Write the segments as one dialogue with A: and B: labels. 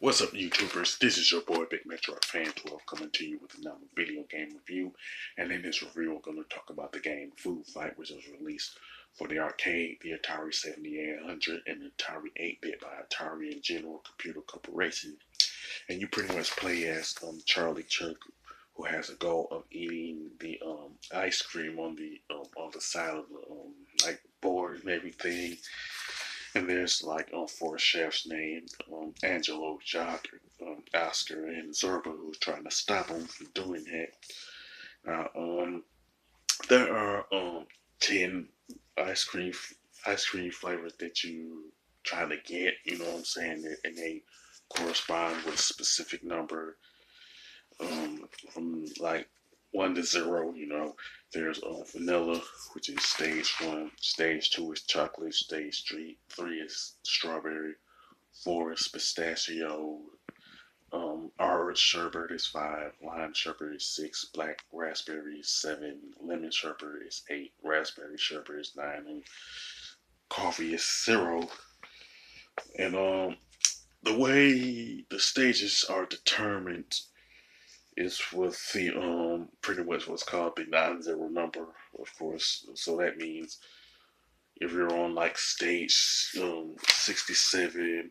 A: What's up, YouTubers? This is your boy Big Metro Fan 12 coming to you with another video game review. And in this review, we're going to talk about the game Food Fight, which was released for the arcade, the Atari 7800, and the Atari 8-bit by Atari and General Computer Corporation. And you pretty much play as Charlie Chuck, who has a goal of eating the ice cream on the side of the like board and everything. And there's like four chefs named Angelo, Jock, Oscar, and Zorba who's trying to stop him from doing that. Now, there are 10 ice cream ice cream flavors that you try to get. You know what I'm saying? And they correspond with a specific number from like 1 to 0. You know, there's vanilla, which is stage one. Stage two is chocolate. Stage three is strawberry. Four is pistachio. Orange sherbet is 5. Lime sherbet is 6. Black raspberry is 7. Lemon sherbet is 8. Raspberry sherbet is 9. And coffee is 0. And the way the stages are determined is with the pretty much what's called the non-zero number, of course. So that means if you're on like stage 67,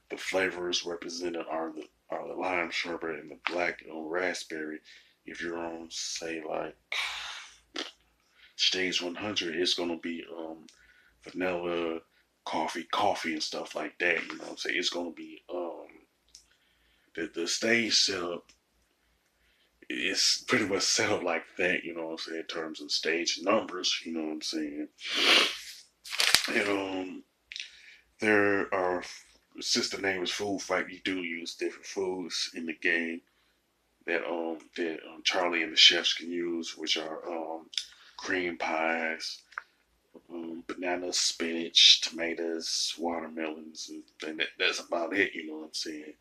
A: the flavors represented are the lime sherbet and the black raspberry. If you're on say like stage 100, it's gonna be vanilla, coffee and stuff like that. You know what I'm saying? It's gonna be the stage setup is pretty much set up like that. You know what I'm saying? In terms of stage numbers. You know what I'm saying? And there are, since the name is Food Fight, you do use different foods in the game that Charlie and the chefs can use, which are cream pies, bananas, spinach, tomatoes, watermelons, and that's about it. You know what I'm saying?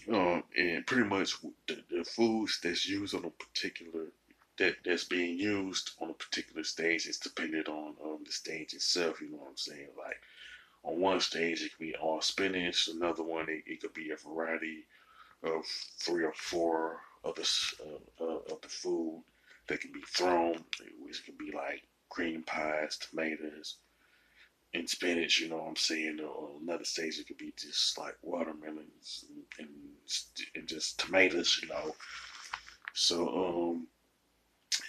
A: And pretty much the foods that's used on a particular that's being used on a particular stage is dependent on the stage itself. You know what I'm saying? Like on one stage, it could be all spinach. Another one, it could be a variety of 3 or 4 of the food that can be thrown, which can be like cream pies, tomatoes, and spinach. You know what I'm saying? Or another stage, it could be just like watermelons and just tomatoes. You know. So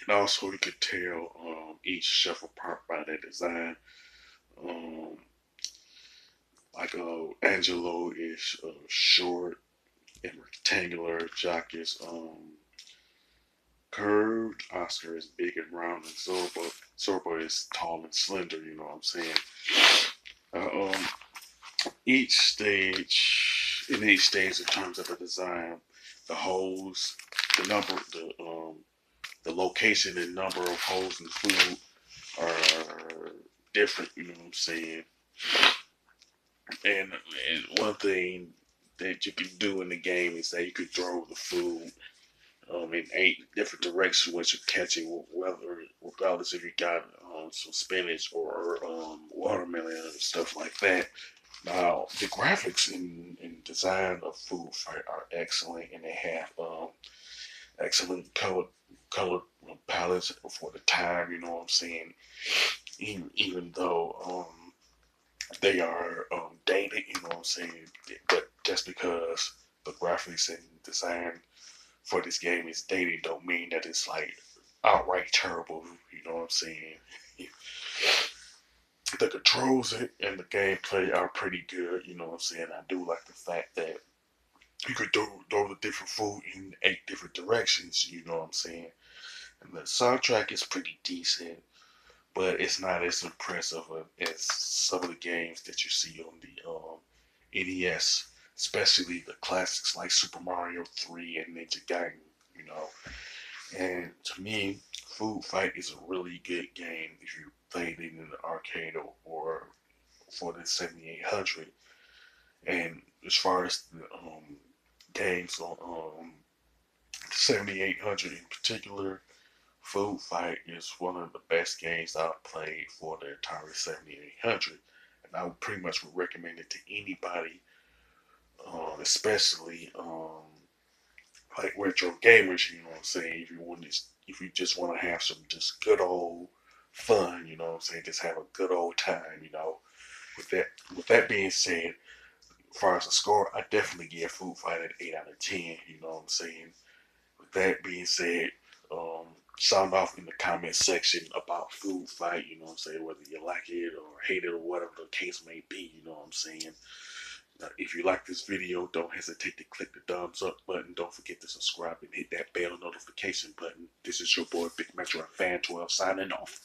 A: and also you could tell each chef apart by their design. Um, like Angelo is short and rectangular. Jock is curved. Oscar is big and round, and Zorba is tall and slender. You know what I'm saying? Uh, um, in each stage, in terms of the design, the holes, the number, the location and number of holes in the food are different. You know what I'm saying? And one thing that you can do in the game is that you could throw the food in 8 different directions once you're catching, whether regardless if you got some spinach or watermelon and stuff like that. Now the graphics and design of Food Fight are excellent, and they have excellent color palettes for the time. You know what I'm saying? Even though they are dated, you know what I'm saying? But just because the graphics and design for this game is dated don't mean that it's like outright terrible. You know what I'm saying? The controls and the gameplay are pretty good. You know what I'm saying? I do like the fact that you could throw the different food in 8 different directions. You know what I'm saying? And the soundtrack is pretty decent, but it's not as impressive as some of the games that you see on the NES, especially the classics like Super Mario 3 and Ninja Gaiden. You know, and to me, Food Fight is a really good game if you played it in the arcade or for the 7800. And as far as the games on 7800 in particular, Food Fight is one of the best games I've played for the Atari 7800. And I would pretty much recommend it to anybody especially like retro gamers. You know what I'm saying? If you just want to have some just good old fun, you know what I'm saying? Just have a good old time, you know. With that, with that being said, as far as the score, I definitely give Food Fight an 8 out of 10. You know what I'm saying? With that being said, um, sound off in the comment section about Food Fight. You know what I'm saying? Whether you like it or hate it or whatever the case may be. You know what I'm saying? If you like this video, don't hesitate to click the thumbs up button. Don't forget to subscribe and hit that bell notification button. This is your boy Big Metro Fan 12 signing off.